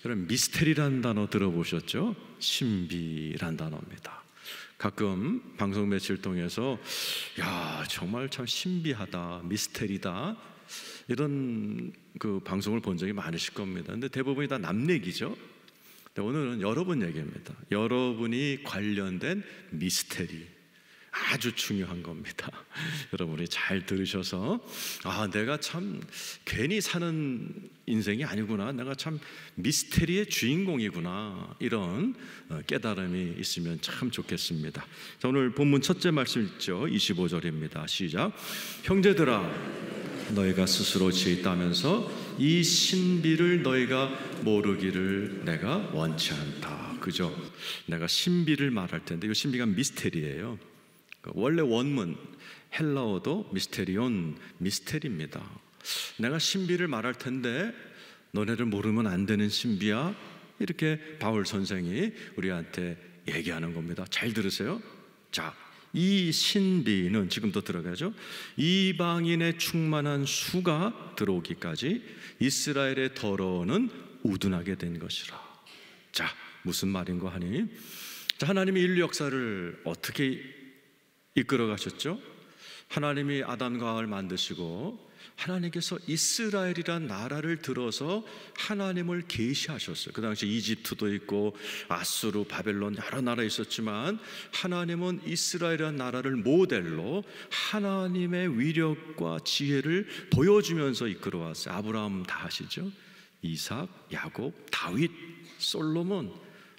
여러분, 미스테리라는 단어 들어보셨죠? 신비란 단어입니다. 가끔 방송 매체를 통해서 야, 정말 참 신비하다, 미스테리다, 이런 그 방송을 본 적이 많으실 겁니다. 근데 대부분이 다 남 얘기죠. 근데 오늘은 여러분 얘기입니다. 여러분이 관련된 미스테리, 아주 중요한 겁니다. 여러분이 잘 들으셔서 내가 참 괜히 사는 인생이 아니구나, 내가 참 미스테리의 주인공이구나, 이런 깨달음이 있으면 참 좋겠습니다. 자, 오늘 본문 첫째 말씀 있죠. 25절입니다. 시작. 형제들아, 너희가 스스로 지었다면서 이 신비를 너희가 모르기를 내가 원치 않다. 그죠? 내가 신비를 말할 텐데 이 신비가 미스테리예요. 원래 원문 헬라어도 미스테리온, 미스테리입니다. 내가 신비를 말할 텐데 너네를 모르면 안 되는 신비야, 이렇게 바울 선생이 우리한테 얘기하는 겁니다. 잘 들으세요. 자, 이 신비는 지금도 들어가죠. 이방인의 충만한 수가 들어오기까지 이스라엘의 더러는 우둔하게 된 것이라. 자, 무슨 말인가 하니, 자, 하나님이 인류 역사를 어떻게 이끌어 가셨죠? 하나님이 아담과 하와를 만드시고 하나님께서 이스라엘이란 나라를 들어서 하나님을 계시하셨어요. 그 당시 이집트도 있고 아수르, 바벨론 여러 나라 있었지만 하나님은 이스라엘이란 나라를 모델로 하나님의 위력과 지혜를 보여주면서 이끌어왔어요. 아브라함 다 아시죠? 이삭, 야곱, 다윗, 솔로몬,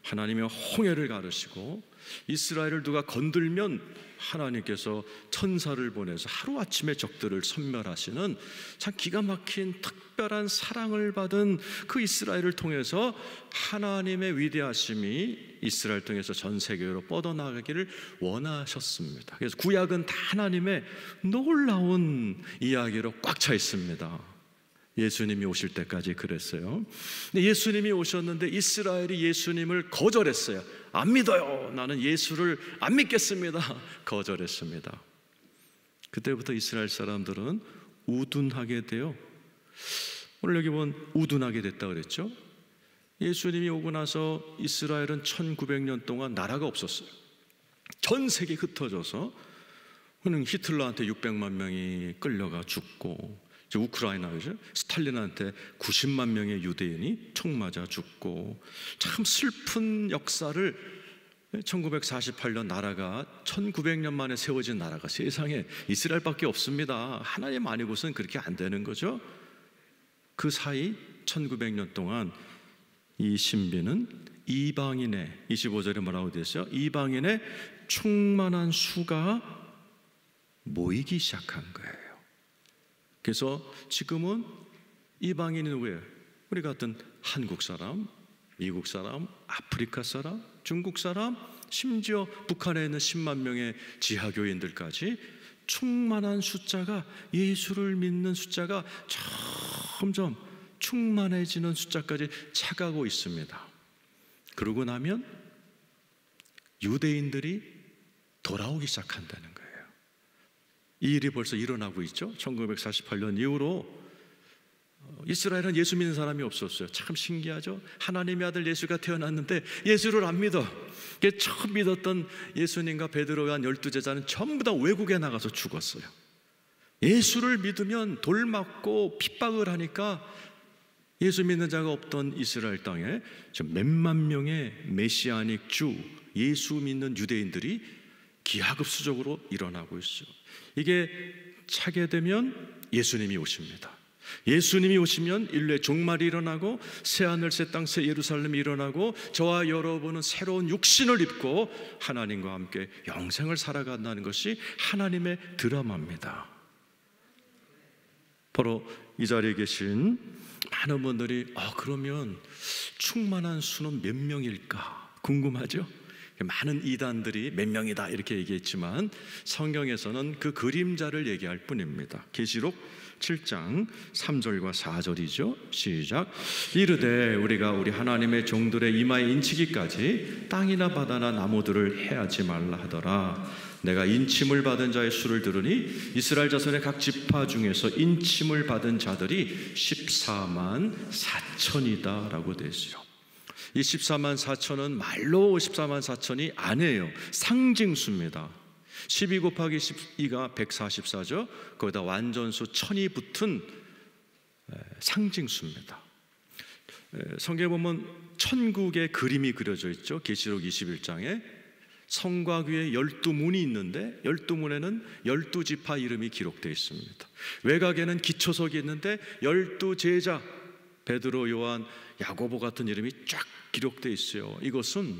하나님의 홍해를 가르시고 이스라엘을 누가 건들면 하나님께서 천사를 보내서 하루아침에 적들을 섬멸하시는 참 기가 막힌 특별한 사랑을 받은 그 이스라엘을 통해서 하나님의 위대하심이 이스라엘 통해서 전 세계로 뻗어나가기를 원하셨습니다. 그래서 구약은 다 하나님의 놀라운 이야기로 꽉 차 있습니다. 예수님이 오실 때까지 그랬어요. 근데 예수님이 오셨는데 이스라엘이 예수님을 거절했어요. 안 믿어요. 나는 예수를 안 믿겠습니다. 거절했습니다. 그때부터 이스라엘 사람들은 우둔하게 돼요. 오늘 여기 보면 우둔하게 됐다 그랬죠. 예수님이 오고 나서 이스라엘은 1900년 동안 나라가 없었어요. 전 세계 흩어져서 히틀러한테 600만 명이 끌려가 죽고, 우크라이나죠. 스탈린한테 90만 명의 유대인이 총 맞아 죽고, 참 슬픈 역사를 1948년 나라가 1900년 만에 세워진 나라가 세상에 이스라엘밖에 없습니다. 하나님 아니고선 그렇게 안 되는 거죠. 그 사이 1900년 동안 이 신비는 이방인의, 25절에 뭐라고 되어 있어요? 이방인의 충만한 수가 모이기 시작한 거예요. 그래서 지금은 이방인은 왜? 우리 같은 한국 사람, 미국 사람, 아프리카 사람, 중국 사람, 심지어 북한에 있는 10만 명의 지하교인들까지 충만한 숫자가, 예수를 믿는 숫자가 점점 충만해지는 숫자까지 차가고 있습니다. 그러고 나면 유대인들이 돌아오기 시작한다는 거예요. 이 일이 벌써 일어나고 있죠. 1948년 이후로 이스라엘은 예수 믿는 사람이 없었어요. 참 신기하죠. 하나님의 아들 예수가 태어났는데 예수를 안 믿어. 처음 믿었던 예수님과 베드로와 한 12제자는 전부 다 외국에 나가서 죽었어요. 예수를 믿으면 돌 맞고 핍박을 하니까 예수 믿는 자가 없던 이스라엘 땅에 몇만 명의 메시아닉 주, 예수 믿는 유대인들이 기하급수적으로 일어나고 있어요. 이게 차게 되면 예수님이 오십니다. 예수님이 오시면 인류의 종말이 일어나고 새하늘 새 땅 새 예루살렘이 일어나고 저와 여러분은 새로운 육신을 입고 하나님과 함께 영생을 살아간다는 것이 하나님의 드라마입니다. 바로 이 자리에 계신 많은 분들이 그러면 충만한 수는 몇 명일까 궁금하죠? 많은 이단들이 몇 명이다 이렇게 얘기했지만 성경에서는 그 그림자를 얘기할 뿐입니다. 계시록 7장 3절과 4절이죠. 시작. 이르되 우리가 우리 하나님의 종들의 이마에 인치기까지 땅이나 바다나 나무들을 해하지 말라 하더라. 내가 인침을 받은 자의 수를 들으니 이스라엘 자손의 각 지파 중에서 인침을 받은 자들이 14만 4천이다 라고 되어 있어요. 이 14만 4천은 말로 14만 4천이 아니에요. 상징수입니다. 12 곱하기 12가 144죠. 거기다 완전수 1000이 붙은 상징수입니다. 성경에 보면 천국의 그림이 그려져 있죠. 계시록 21장에 성곽 위에 12문이 있는데 12문에는 12지파 이름이 기록되어 있습니다. 외곽에는 기초석이 있는데 12제자 베드로, 요한, 야고보 같은 이름이 쫙 기록되어 있어요. 이것은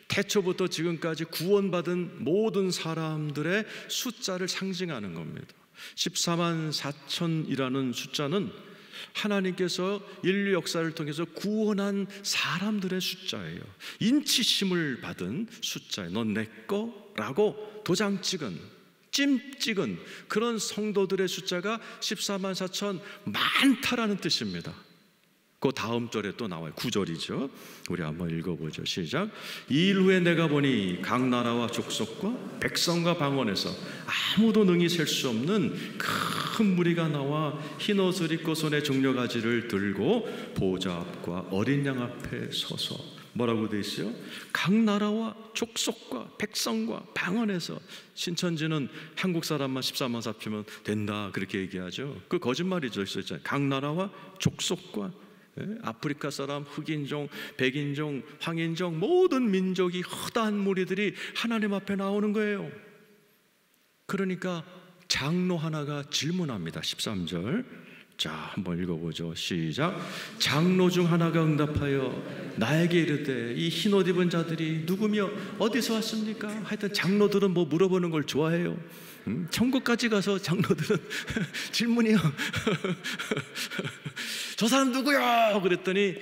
태초부터 지금까지 구원받은 모든 사람들의 숫자를 상징하는 겁니다. 14만 4천이라는 숫자는 하나님께서 인류 역사를 통해서 구원한 사람들의 숫자예요. 인치심을 받은 숫자예요. 넌 내 거라고 도장 찍은, 찜 찍은 그런 성도들의 숫자가 14만 4천 많다라는 뜻입니다. 그 다음 절에 또 나와요. 9절이죠. 우리 한번 읽어보죠. 시작. 이 일 후에 내가 보니 각 나라와 족속과 백성과 방언에서 아무도 능히 셀 수 없는 큰 무리가 나와 흰 옷을 입고 손에 종려가지를 들고 보좌 앞과 어린 양 앞에 서서 뭐라고 돼 있어요? 각 나라와 족속과 백성과 방언에서. 신천지는 한국 사람만 14만 4피면 된다 그렇게 얘기하죠. 그 거짓말이죠. 있었잖아요. 각 나라와 족속과 아프리카 사람, 흑인종, 백인종, 황인종 모든 민족이 허다한 무리들이 하나님 앞에 나오는 거예요. 그러니까 장로 하나가 질문합니다. 13절. 자, 한번 읽어보죠. 시작. 장로 중 하나가 응답하여 나에게 이르되 이 흰옷 입은 자들이 누구며 어디서 왔습니까? 하여튼 장로들은 뭐 물어보는 걸 좋아해요. 천국까지 가서 장로들은 질문이요. 저 사람 누구야? 그랬더니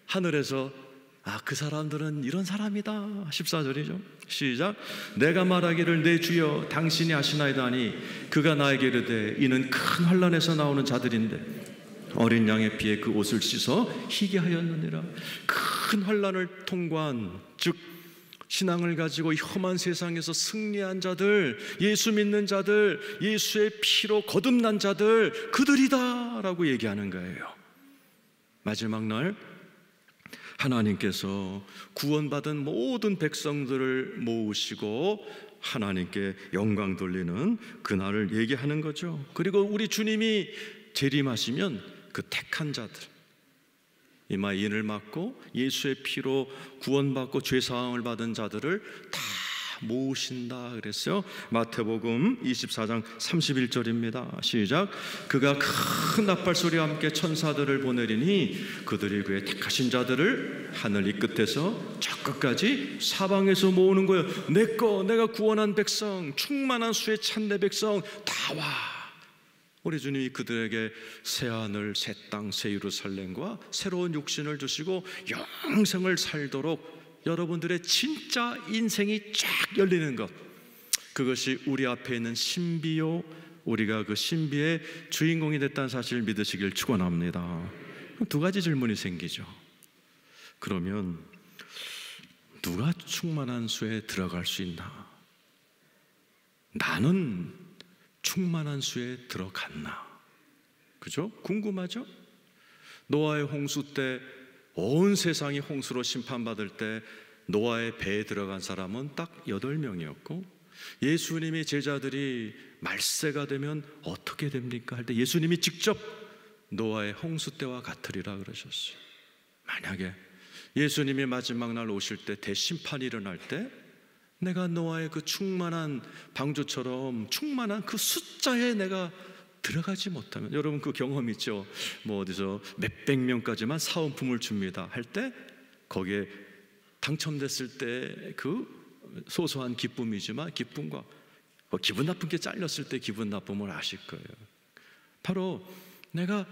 하늘에서 그 사람들은 이런 사람이다. 14절이죠. 시작. 내가 말하기를 내 주여 당신이 아시나이다 하니 그가 나에게 이르되 이는 큰 환난에서 나오는 자들인데 어린 양의 피에 그 옷을 씻어 희게 하였느니라. 큰 환난을 통과한, 즉 신앙을 가지고 험한 세상에서 승리한 자들, 예수 믿는 자들, 예수의 피로 거듭난 자들, 그들이다 라고 얘기하는 거예요. 마지막 날 하나님께서 구원받은 모든 백성들을 모으시고 하나님께 영광 돌리는 그날을 얘기하는 거죠. 그리고 우리 주님이 재림하시면 그 택한 자들, 이마에 인을 맞고 예수의 피로 구원받고 죄사함을 받은 자들을 다 모으신다 그랬어요. 마태복음 24장 31절입니다. 시작. 그가 큰 나팔소리와 함께 천사들을 보내리니 그들이 그의 택하신 자들을 하늘 이 끝에서 저 끝까지 사방에서 모으는 거예요. 내가 구원한 백성, 충만한 수의 찬 내 백성 다 와. 우리 주님이 그들에게 새 하늘, 새 땅, 새 예루살렘과 새로운 육신을 주시고 영생을 살도록 여러분들의 진짜 인생이 쫙 열리는 것, 그것이 우리 앞에 있는 신비요, 우리가 그 신비의 주인공이 됐다는 사실을 믿으시길 축원합니다. 두 가지 질문이 생기죠. 그러면 누가 충만한 수에 들어갈 수 있나? 나는 충만한 수에 들어갔나? 그죠? 궁금하죠? 노아의 홍수 때 온 세상이 홍수로 심판받을 때 노아의 배에 들어간 사람은 딱 8명이었고 예수님이 제자들이 말세가 되면 어떻게 됩니까? 할 때 예수님이 직접 노아의 홍수 때와 같으리라 그러셨어요. 만약에 예수님이 마지막 날 오실 때 대심판이 일어날 때 내가 노아의 그 충만한 방주처럼 충만한 그 숫자에 내가 들어가지 못하면, 여러분 그 경험 있죠? 뭐 어디서 몇백 명까지만 사은품을 줍니다 할 때 거기에 당첨됐을 때 그 소소한 기쁨이지만 기쁨과 기분 나쁜 게 잘렸을 때 기분 나쁨을 아실 거예요. 바로 내가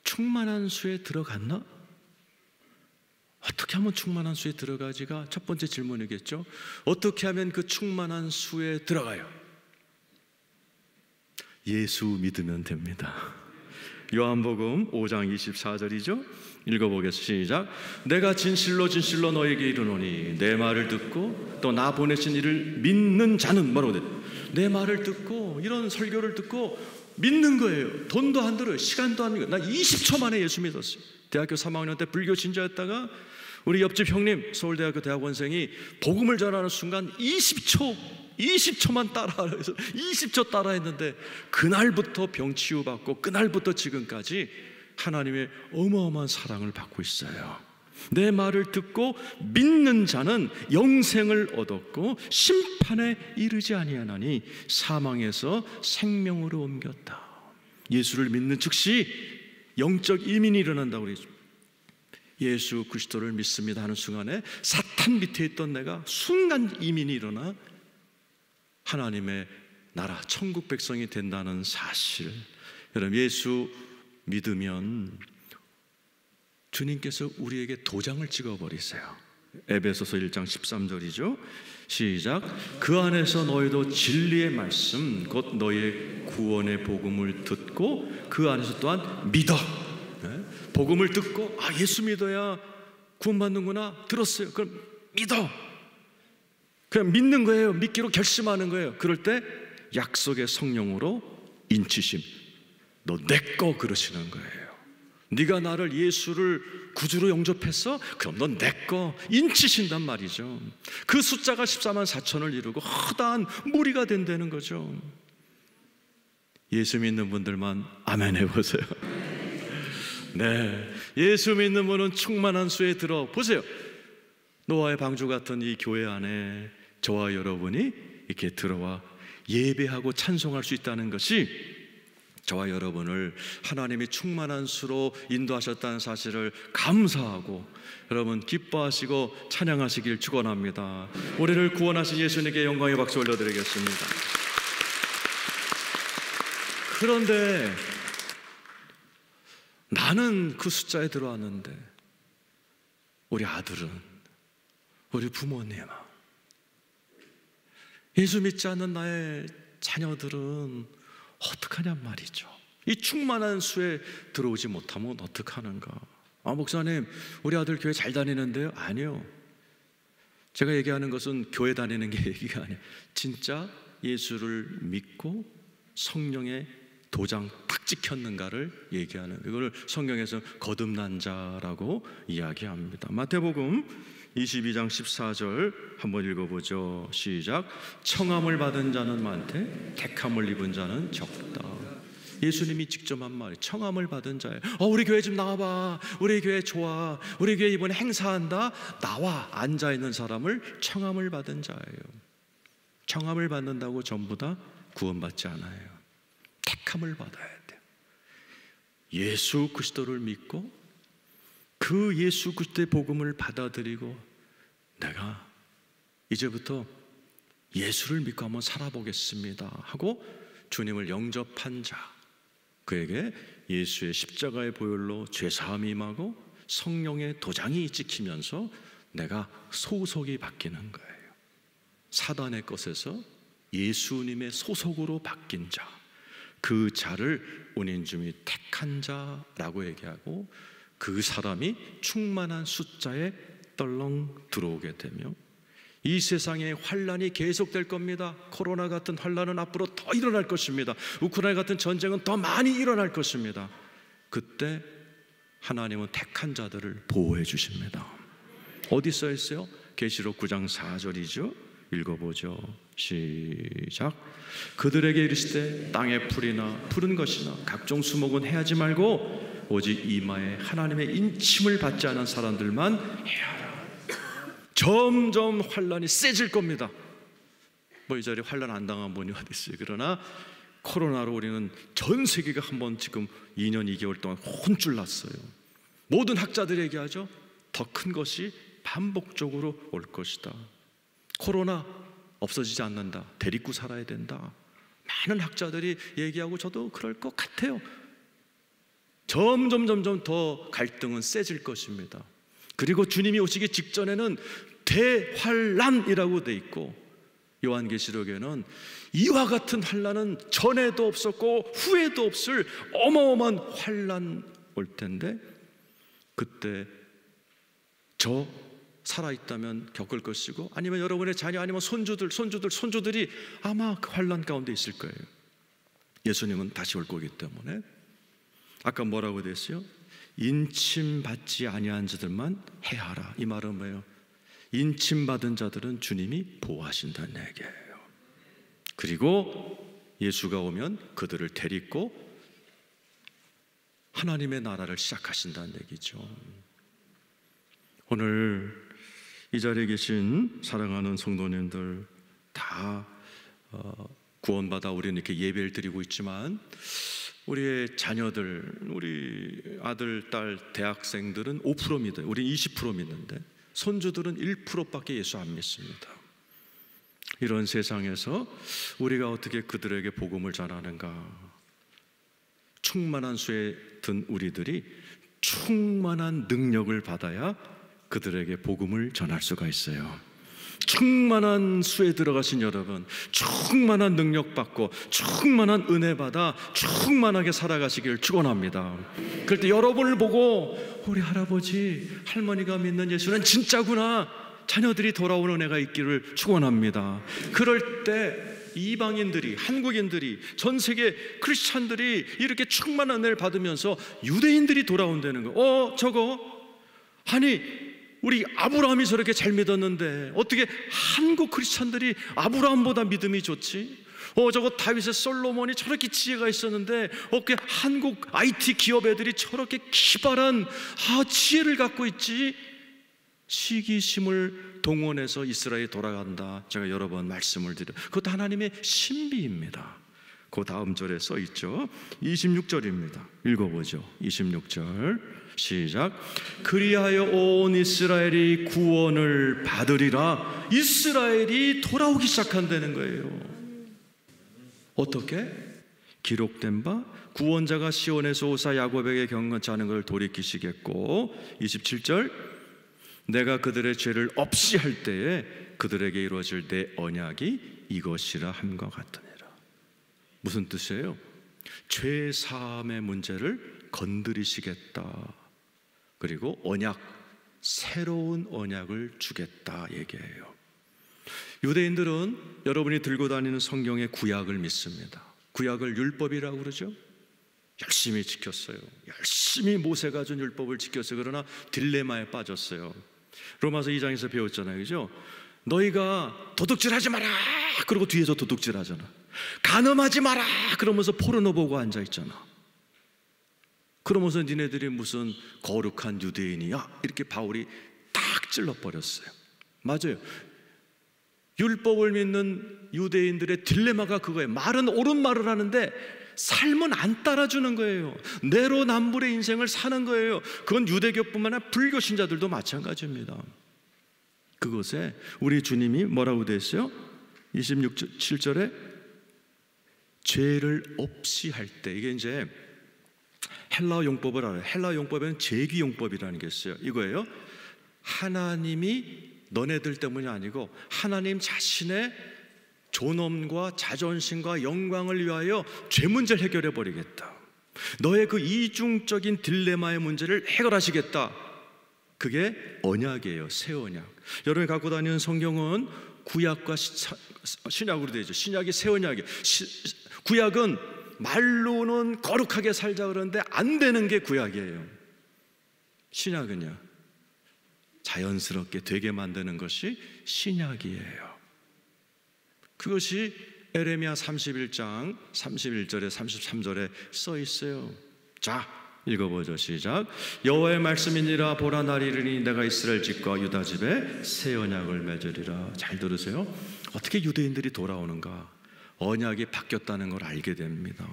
충만한 수에 들어갔나? 어떻게 하면 충만한 수에 들어가지가 첫 번째 질문이겠죠. 어떻게 하면 그 충만한 수에 들어가요? 예수 믿으면 됩니다. 요한복음 5장 24절이죠. 읽어보겠습니다. 시작. 내가 진실로 진실로 너에게 이르노니 내 말을 듣고 또 나 보내신 이를 믿는 자는, 뭐라고 돼? 내 말을 듣고 이런 설교를 듣고 믿는 거예요. 돈도 안 들어요. 시간도 안 들어요. 나 20초 만에 예수 믿었어요. 대학교 3학년 때 불교 신자였다가 우리 옆집 형님 서울대학교 대학원생이 복음을 전하는 순간 20초만 따라해서 20초 따라했는데 그날부터 병 치유받고 그날부터 지금까지 하나님의 어마어마한 사랑을 받고 있어요. 내 말을 듣고 믿는 자는 영생을 얻었고 심판에 이르지 아니하나니 사망에서 생명으로 옮겼다. 예수를 믿는 즉시 영적 이민이 일어난다고 그러죠. 예수 그리스도를 믿습니다 하는 순간에 사탄 밑에 있던 내가 순간 이민이 일어나 하나님의 나라 천국 백성이 된다는 사실. 여러분, 예수 믿으면 주님께서 우리에게 도장을 찍어버리세요. 에베소서 1장 13절이죠. 시작. 그 안에서 너희도 진리의 말씀 곧 너희의 구원의 복음을 듣고 그 안에서 또한 믿어. 복음을 듣고 예수 믿어야 구원받는구나 들었어요. 그럼 믿어. 그냥 믿는 거예요. 믿기로 결심하는 거예요. 그럴 때 약속의 성령으로 인치심. 너 내 거 그러시는 거예요. 네가 나를 예수를 구주로 영접했어? 그럼 넌 내 거 인치신단 말이죠. 그 숫자가 14만 4천을 이루고 허다한 무리가 된다는 거죠. 예수 믿는 분들만 아멘 해보세요. 네, 예수 믿는 분은 충만한 수에 들어보세요. 노아의 방주 같은 이 교회 안에 저와 여러분이 이렇게 들어와 예배하고 찬송할 수 있다는 것이 저와 여러분을 하나님이 충만한 수로 인도하셨다는 사실을 감사하고 여러분 기뻐하시고 찬양하시길 축원합니다. 우리를 구원하신 예수님께 영광의 박수 올려드리겠습니다. 그런데 나는 그 숫자에 들어왔는데 우리 아들은, 우리 부모님, 예수 믿지 않는 나의 자녀들은 어떡하냔 말이죠. 이 충만한 수에 들어오지 못하면 어떡하는가. 목사님 우리 아들 교회 잘 다니는데요? 아니요. 제가 얘기하는 것은 교회 다니는 게 얘기가 아니에요. 진짜 예수를 믿고 성령의 도장 딱 찍혔는가를 얘기하는, 이걸 성경에서 거듭난 자라고 이야기합니다. 마태복음 22장 14절 한번 읽어보죠. 시작. 청함을 받은 자는 많되 택함을 입은 자는 적다. 예수님이 직접 한 말이에요. 청함을 받은 자예요. 우리 교회 좀 나와봐. 우리 교회 좋아. 우리 교회 이번에 행사한다. 나와. 앉아있는 사람을 청함을 받은 자예요. 청함을 받는다고 전부 다 구원받지 않아요. 택함을 받아야 돼요. 예수 그리스도를 믿고 그 예수 그리스도의 복음을 받아들이고 내가 이제부터 예수를 믿고 한번 살아보겠습니다 하고 주님을 영접한 자, 그에게 예수의 십자가의 보혈로 죄사함이 임하고 성령의 도장이 찍히면서 내가 소속이 바뀌는 거예요. 사단의 것에서 예수님의 소속으로 바뀐 자, 그 자를 운인주님이 택한 자라고 얘기하고 그 사람이 충만한 숫자에 떨렁 들어오게 되며 이 세상에 환란이 계속될 겁니다. 코로나 같은 환란은 앞으로 더 일어날 것입니다. 우크라이나 같은 전쟁은 더 많이 일어날 것입니다. 그때 하나님은 택한 자들을 보호해 주십니다. 어디 써 있어요? 계시록 9장 4절이죠. 읽어보죠. 시작. 그들에게 이르시되 땅의 풀이나 푸른 것이나 각종 수목은 해하지 말고 오직 이마에 하나님의 인침을 받지 않은 사람들만 해하라. 점점 환란이 세질 겁니다. 이 자리에 환란 안 당한 분이 어디 있어요? 그러나 코로나로 우리는 전 세계가 한번 지금 2년 2개월 동안 혼쭐 났어요. 모든 학자들이 얘기하죠. 더 큰 것이 반복적으로 올 것이다. 코로나 없어지지 않는다. 데리고 살아야 된다. 많은 학자들이 얘기하고 저도 그럴 것 같아요. 점점 더 갈등은 세질 것입니다. 그리고 주님이 오시기 직전에는 대환란이라고 돼 있고 요한계시록에는 이와 같은 환란은 전에도 없었고 후에도 없을 어마어마한 환란 올 텐데 그때 저 살아있다면 겪을 것이고 아니면 여러분의 자녀 아니면 손주들이 아마 그 환란 가운데 있을 거예요. 예수님은 다시 올 거기 때문에 아까 뭐라고 됐어요? 인침받지 아니한 자들만 해하라. 이 말은 뭐예요? 인침받은 자들은 주님이 보호하신다는 얘기예요. 그리고 예수가 오면 그들을 데리고 하나님의 나라를 시작하신다는 얘기죠. 오늘 이 자리에 계신 사랑하는 성도님들 다 구원받아 우리는 이렇게 예배를 드리고 있지만 우리의 자녀들, 우리 아들, 딸, 대학생들은 5% 믿어요. 우리는 20% 믿는데 손주들은 1%밖에 예수 안 믿습니다. 이런 세상에서 우리가 어떻게 그들에게 복음을 전하는가? 충만한 수에 든 우리들이 충만한 능력을 받아야 그들에게 복음을 전할 수가 있어요. 충만한 수에 들어가신 여러분, 충만한 능력 받고 충만한 은혜 받아 충만하게 살아가시길 축원합니다. 그럴 때 여러분을 보고 우리 할아버지, 할머니가 믿는 예수는 진짜구나, 자녀들이 돌아오는 은혜가 있기를 축원합니다. 그럴 때 이방인들이, 한국인들이, 전 세계 크리스찬들이 이렇게 충만한 은혜를 받으면서 유대인들이 돌아온다는 거. 저거 아니 우리 아브라함이 저렇게 잘 믿었는데 어떻게 한국 크리스찬들이 아브라함보다 믿음이 좋지? 저거 다윗의 솔로몬이 저렇게 지혜가 있었는데 어떻게 한국 IT 기업 애들이 저렇게 기발한 지혜를 갖고 있지? 시기심을 동원해서 이스라엘이 돌아간다. 제가 여러 번 말씀을 드려. 그것도 하나님의 신비입니다. 그 다음 절에 써 있죠. 26절입니다. 읽어보죠. 26절 시작. 그리하여 온 이스라엘이 구원을 받으리라. 이스라엘이 돌아오기 시작한다는 거예요. 어떻게? 기록된 바 구원자가 시온에서 오사 야곱에게 경건치 않은 걸 돌이키시겠고, 27절 내가 그들의 죄를 없이 할 때에 그들에게 이루어질 내 언약이 이것이라 함과 같으니라. 무슨 뜻이에요? 죄 사함의 문제를 건드리시겠다. 그리고 언약, 새로운 언약을 주겠다 얘기해요. 유대인들은 여러분이 들고 다니는 성경의 구약을 믿습니다. 구약을 율법이라고 그러죠. 열심히 지켰어요. 열심히 모세가 준 율법을 지켰어요. 그러나 딜레마에 빠졌어요. 로마서 2장에서 배웠잖아요, 그죠? 너희가 도둑질하지 마라 그러고 뒤에서 도둑질하잖아. 간음하지 마라 그러면서 포르노 보고 앉아있잖아. 그러면서 니네들이 무슨 거룩한 유대인이야? 이렇게 바울이 딱 찔러버렸어요. 맞아요. 율법을 믿는 유대인들의 딜레마가 그거예요. 말은 옳은 말을 하는데 삶은 안 따라주는 거예요. 내로남불의 인생을 사는 거예요. 그건 유대교뿐만 아니라 불교 신자들도 마찬가지입니다. 그것에 우리 주님이 뭐라고 되어 있어요? 27절에 죄를 없이 할 때, 이게 이제 헬라어 용법을 알아요. 헬라어 용법에는 재귀 용법이라는 게 있어요. 이거예요. 하나님이 너네들 때문이 아니고 하나님 자신의 존엄과 자존심과 영광을 위하여 죄 문제를 해결해 버리겠다. 너의 그 이중적인 딜레마의 문제를 해결하시겠다. 그게 언약이에요. 새 언약. 여러분이 갖고 다니는 성경은 구약과 신약으로 되어 있죠. 신약이 새 언약이에요. 구약은 말로는 거룩하게 살자 그러는데 안 되는 게 구약이에요. 신약은요, 자연스럽게 되게 만드는 것이 신약이에요. 그것이 에레미야 31장 31절에 33절에 써 있어요. 자, 읽어보죠. 시작. 여호와의 말씀이니라. 보라, 날이 이르니 내가 이스라엘 집과 유다 집에 새 언약을 맺으리라. 잘 들으세요. 어떻게 유대인들이 돌아오는가? 언약이 바뀌었다는 걸 알게 됩니다.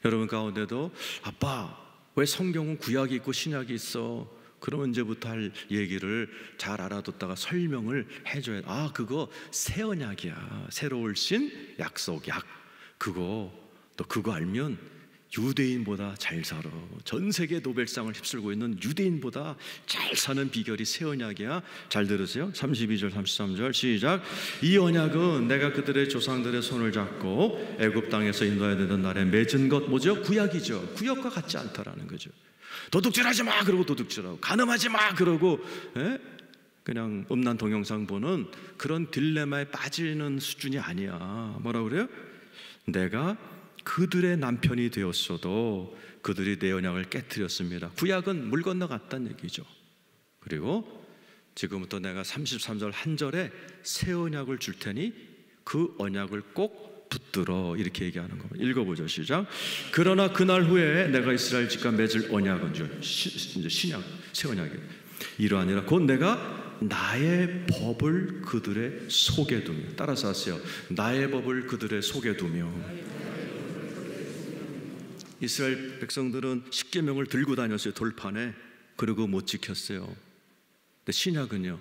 여러분 가운데도 아빠, 왜 성경은 구약이 있고 신약이 있어? 그럼 언제부터 할 얘기를 잘 알아뒀다가 설명을 해줘야 그거 새 언약이야. 새로 오신 약속, 약. 너 그거 알면 유대인보다 잘 살아. 전 세계 노벨상을 휩쓸고 있는 유대인보다 잘 사는 비결이 새 언약이야. 잘 들으세요. 32절 33절 시작. 이 언약은 내가 그들의 조상들의 손을 잡고 애굽 땅에서 인도해야 되던 날에 맺은 것, 뭐죠? 구약이죠. 구약과 같지 않다라는 거죠. 도둑질하지 마 그러고 도둑질하고, 간음하지 마 그러고, 그냥 음란 동영상 보는 그런 딜레마에 빠지는 수준이 아니야. 뭐라 그래요? 내가 그들의 남편이 되었어도 그들이 내 언약을 깨뜨렸습니다. 구약은 물 건너갔다는 얘기죠. 그리고 지금부터 내가 33절 한 절에 새 언약을 줄 테니 그 언약을 꼭 붙들어, 이렇게 얘기하는 겁니다. 읽어보죠. 시작. 그러나 그날 후에 내가 이스라엘 집과 맺을 언약은 이제 신약, 새 언약이에요. 이러하니라 곧 내가 나의 법을 그들의 속에 두며, 따라서 하세요. 나의 법을 그들의 속에 두며. 이스라엘 백성들은 십계명을 들고 다녔어요, 돌판에. 그리고 못 지켰어요. 근데 신약은요,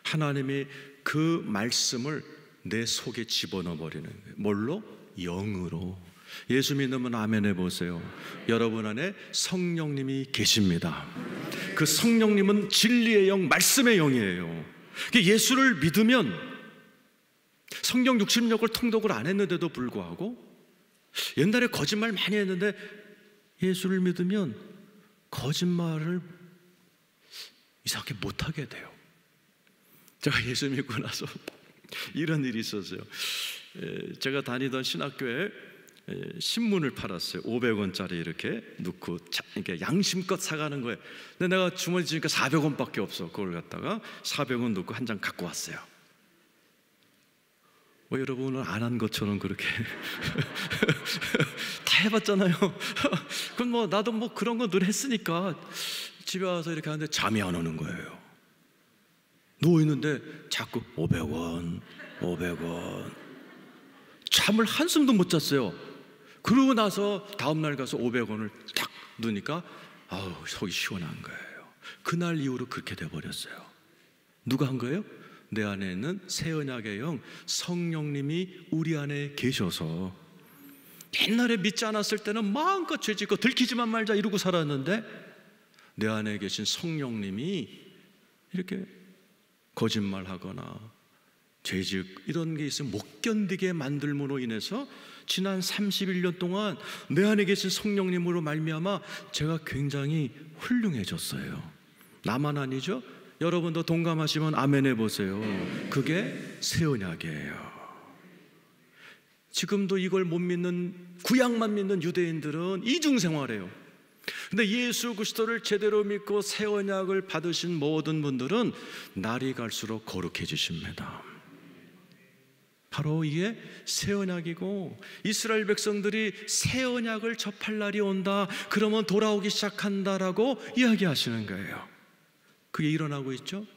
하나님이 그 말씀을 내 속에 집어넣어 버리는 거예요. 뭘로? 영으로. 예수 믿으면 아멘 해보세요. 여러분 안에 성령님이 계십니다. 그 성령님은 진리의 영, 말씀의 영이에요. 예수를 믿으면, 성경 60역을 통독을 안 했는데도 불구하고, 옛날에 거짓말 많이 했는데 예수를 믿으면 거짓말을 이상하게 못하게 돼요. 제가 예수 믿고 나서 이런 일이 있었어요. 제가 다니던 신학교에 신문을 팔았어요. 500원짜리 이렇게 넣고 이렇게 양심껏 사가는 거예요. 근데 내가 주머니 주니까 400원밖에 없어. 그걸 갖다가 400원 넣고 한 장 갖고 왔어요. 뭐 여러분은 안 한 것처럼 그렇게 다 해봤잖아요. 그럼 뭐 나도 뭐 그런 거 늘 했으니까 집에 와서 이렇게 하는데 잠이 안 오는 거예요. 누워있는데 자꾸 500원, 500원. 잠을 한숨도 못 잤어요. 그러고 나서 다음날 가서 500원을 딱 넣으니까 아우, 속이 시원한 거예요. 그날 이후로 그렇게 돼버렸어요. 누가 한 거예요? 내 안에 있는 새 언약의 영, 성령님이 우리 안에 계셔서. 옛날에 믿지 않았을 때는 마음껏 죄짓고 들키지만 말자 이러고 살았는데, 내 안에 계신 성령님이 이렇게 거짓말하거나 죄짓 이런 게 있으면 못 견디게 만들므로 인해서 지난 31년 동안 내 안에 계신 성령님으로 말미암아 제가 굉장히 훌륭해졌어요. 나만 아니죠? 여러분도 동감하시면 아멘 해보세요. 그게 새 언약이에요. 지금도 이걸 못 믿는, 구약만 믿는 유대인들은 이중생활해요. 근데 예수 그리스도를 제대로 믿고 새 언약을 받으신 모든 분들은 날이 갈수록 거룩해지십니다. 바로 이게 새 언약이고, 이스라엘 백성들이 새 언약을 접할 날이 온다, 그러면 돌아오기 시작한다라고 이야기하시는 거예요. 그게 일어나고 있죠.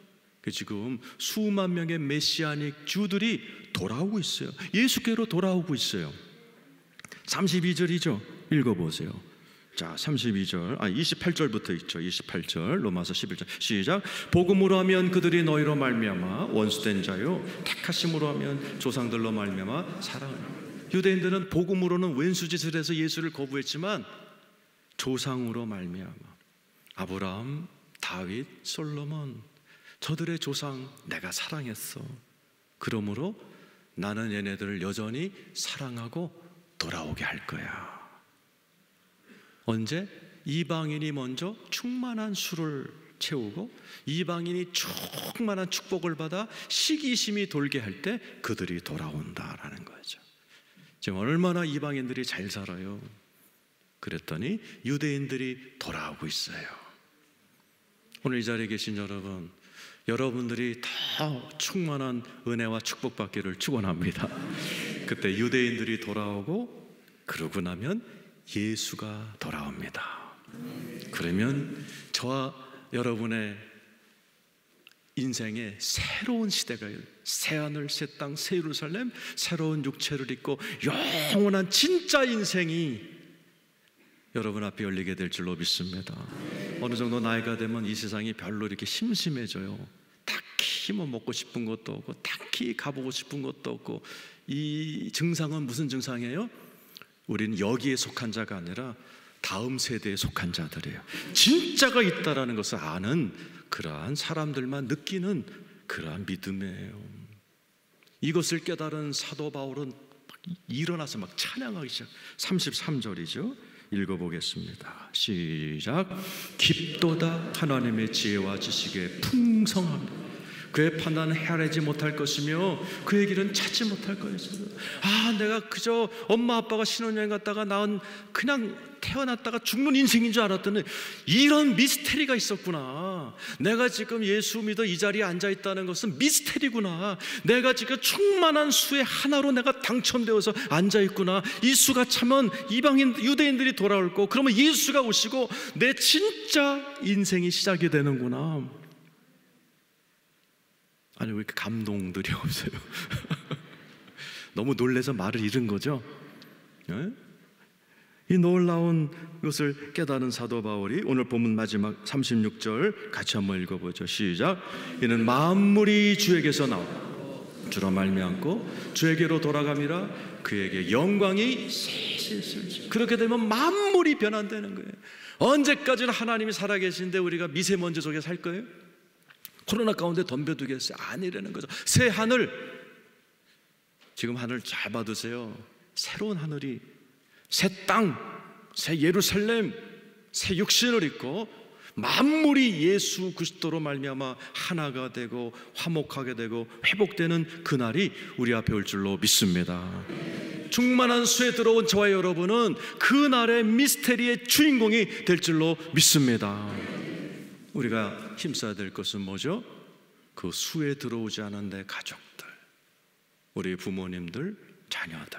지금 수만 명의 메시아닉 주들이 돌아오고 있어요. 예수께로 돌아오고 있어요. 32절이죠. 읽어보세요. 자, 28절부터 있죠. 28절, 로마서 11절 시작. 복음으로 하면 그들이 너희로 말미암아 원수된 자요, 택하심으로 하면 조상들로 말미암아 사랑을. 유대인들은 복음으로는 왼수짓을 해서 예수를 거부했지만, 조상으로 말미암아 아브라함, 다윗, 솔로몬, 저들의 조상 내가 사랑했어. 그러므로 나는 얘네들을 여전히 사랑하고 돌아오게 할 거야. 언제? 이방인이 먼저 충만한 수를 채우고 이방인이 충만한 축복을 받아 시기심이 돌게 할 때 그들이 돌아온다라는 거죠. 지금 얼마나 이방인들이 잘 살아요. 그랬더니 유대인들이 돌아오고 있어요. 오늘 이 자리에 계신 여러분, 여러분들이 더 충만한 은혜와 축복받기를 축원합니다. 그때 유대인들이 돌아오고, 그러고 나면 예수가 돌아옵니다. 그러면 저와 여러분의 인생에 새로운 시대가, 새하늘, 새 땅, 새 예루살렘, 새로운 육체를 입고 영원한 진짜 인생이 여러분 앞에 열리게 될 줄로 믿습니다. 어느 정도 나이가 되면 이 세상이 별로 이렇게 심심해져요. 딱히 뭐 먹고 싶은 것도 없고, 딱히 가보고 싶은 것도 없고. 이 증상은 무슨 증상이에요? 우리는 여기에 속한 자가 아니라 다음 세대에 속한 자들이에요. 진짜가 있다라는 것을 아는 그러한 사람들만 느끼는 그러한 믿음이에요. 이것을 깨달은 사도 바울은 일어나서 막 찬양하기 시작. 33절이죠. 읽어보겠습니다. 시작. 깊도다 하나님의 지혜와 지식에 풍성합니다. 그의 판단은 헤아리지 못할 것이며 그의 길은 찾지 못할 것이다. 내가 그저 엄마 아빠가 신혼여행 갔다가 낳은 그냥 태어났다가 죽는 인생인 줄 알았더니 이런 미스테리가 있었구나. 내가 지금 예수 믿어 이 자리에 앉아 있다는 것은 미스테리구나. 내가 지금 충만한 수의 하나로 내가 당첨되어서 앉아 있구나. 이 수가 차면 이방인 유대인들이 돌아올 거, 그러면 예수가 오시고 내 진짜 인생이 시작이 되는구나. 아니, 왜 이렇게 감동들이 없어요? 너무 놀라서 말을 잃은 거죠? 네? 이 놀라운 것을 깨달은 사도 바울이 오늘 본문 마지막 36절 같이 한번 읽어보죠. 시작. 이는 만물이 주에게서 나오고 주로 말미암고 주에게로 돌아감이라 그에게 영광이 셋을. 그렇게 되면 만물이 변환되는 거예요. 언제까지나 하나님이 살아계신데 우리가 미세먼지 속에 살 거예요? 코로나 가운데 덤벼두겠어요? 아니라는 거죠. 새 하늘, 지금 하늘 잘 받으세요. 새로운 하늘이, 새 땅, 새 예루살렘, 새 육신을 입고 만물이 예수 그리스도로 말미암아 하나가 되고 화목하게 되고 회복되는 그날이 우리 앞에 올 줄로 믿습니다. 충만한 수에 들어온 저와 여러분은 그날의 미스테리의 주인공이 될 줄로 믿습니다. 우리가 힘써야 될 것은 뭐죠? 그 수에 들어오지 않은 내 가족들, 우리 부모님들, 자녀들,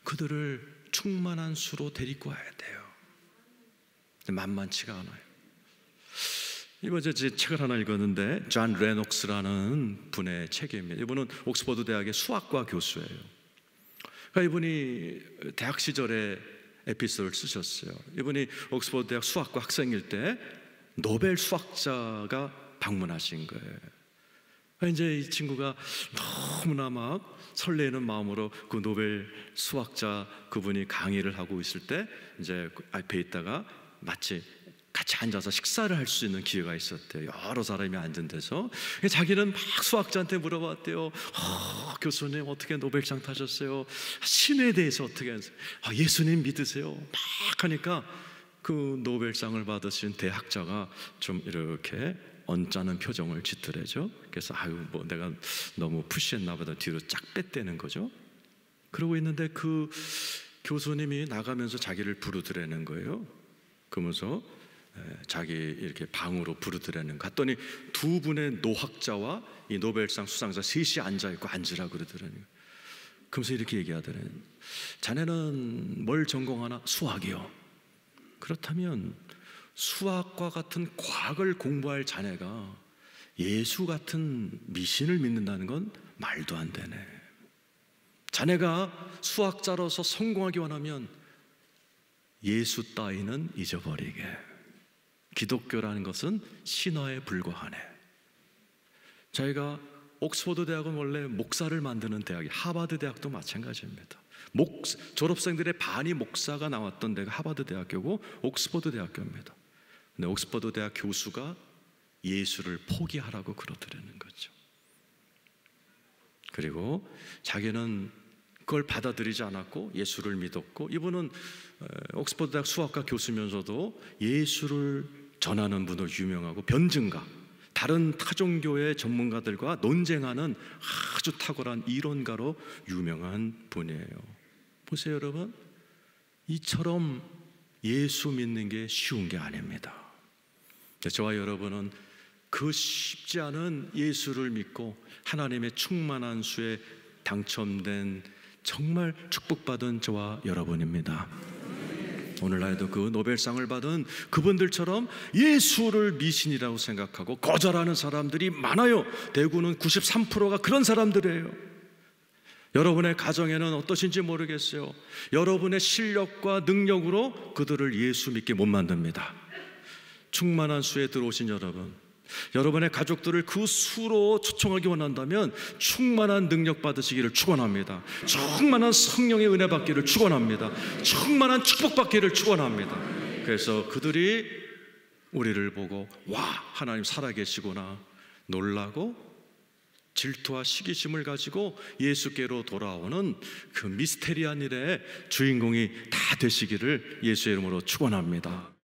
그들을 충만한 수로 데리고 와야 돼요. 만만치가 않아요. 이번 제 책을 하나 읽었는데 존 레녹스라는 분의 책입니다. 이분은 옥스퍼드 대학의 수학과 교수예요. 그러니까 이분이 대학 시절에 에피소드를 쓰셨어요. 이분이 옥스퍼드 대학 수학과 학생일 때 노벨 수학자가 방문하신 거예요. 이제 이 친구가 너무나 막 설레는 마음으로 그 노벨 수학자 그분이 강의를 하고 있을 때 이제 앞에 있다가 마치 같이 앉아서 식사를 할 수 있는 기회가 있었대요. 여러 사람이 앉은 데서. 자기는 막 수학자한테 물어봤대요. 교수님 어떻게 노벨상 타셨어요? 신에 대해서 어떻게 하세요? 예수님 믿으세요? 막 하니까 그 노벨상을 받으신 대학자가 좀 이렇게 언짢은 표정을 짓더래죠. 그래서 뭐 내가 너무 푸시했나 보다 뒤로 쫙 뺐다는 거죠. 그러고 있는데 그 교수님이 나가면서 자기를 부르더라는 거예요. 그러면서 자기 이렇게 방으로 부르더라는 거. 갔더니 두 분의 노학자와 이 노벨상 수상자 셋이 앉아있고 앉으라 그러더라는 거예요. 그러면서 이렇게 얘기하더래요. 자네는 뭘 전공하나? 수학이요. 그렇다면 수학과 같은 과학을 공부할 자네가 예수 같은 미신을 믿는다는 건 말도 안 되네. 자네가 수학자로서 성공하기 원하면 예수 따위는 잊어버리게. 기독교라는 것은 신화에 불과하네. 저희가 옥스퍼드 대학은 원래 목사를 만드는 대학이에요. 하버드 대학도 마찬가지입니다. 졸업생들의 반이 목사가 나왔던 데가 하버드 대학교고 옥스퍼드 대학교입니다. 근데 옥스퍼드 대학 교수가 예수를 포기하라고 그러더라는 거죠. 그리고 자기는 그걸 받아들이지 않았고 예수를 믿었고, 이분은 옥스퍼드 대학 수학과 교수면서도 예수를 전하는 분으로 유명하고 변증가, 다른 타종교의 전문가들과 논쟁하는 아주 탁월한 이론가로 유명한 분이에요. 보세요 여러분, 이처럼 예수 믿는 게 쉬운 게 아닙니다. 저와 여러분은 그 쉽지 않은 예수를 믿고 하나님의 충만한 수에 당첨된 정말 축복받은 저와 여러분입니다. 오늘날에도 그 노벨상을 받은 그분들처럼 예수를 미신이라고 생각하고 거절하는 사람들이 많아요. 대구는 93%가 그런 사람들이에요. 여러분의 가정에는 어떠신지 모르겠어요. 여러분의 실력과 능력으로 그들을 예수 믿게 못 만듭니다. 충만한 수에 들어오신 여러분, 여러분의 가족들을 그 수로 초청하기 원한다면 충만한 능력 받으시기를 축원합니다. 충만한 성령의 은혜 받기를 축원합니다. 충만한 축복 받기를 축원합니다. 그래서 그들이 우리를 보고 와, 하나님 살아계시구나 놀라고 질투와 시기심을 가지고 예수께로 돌아오는 그 미스테리한 일의 주인공이 다 되시기를 예수의 이름으로 축원합니다.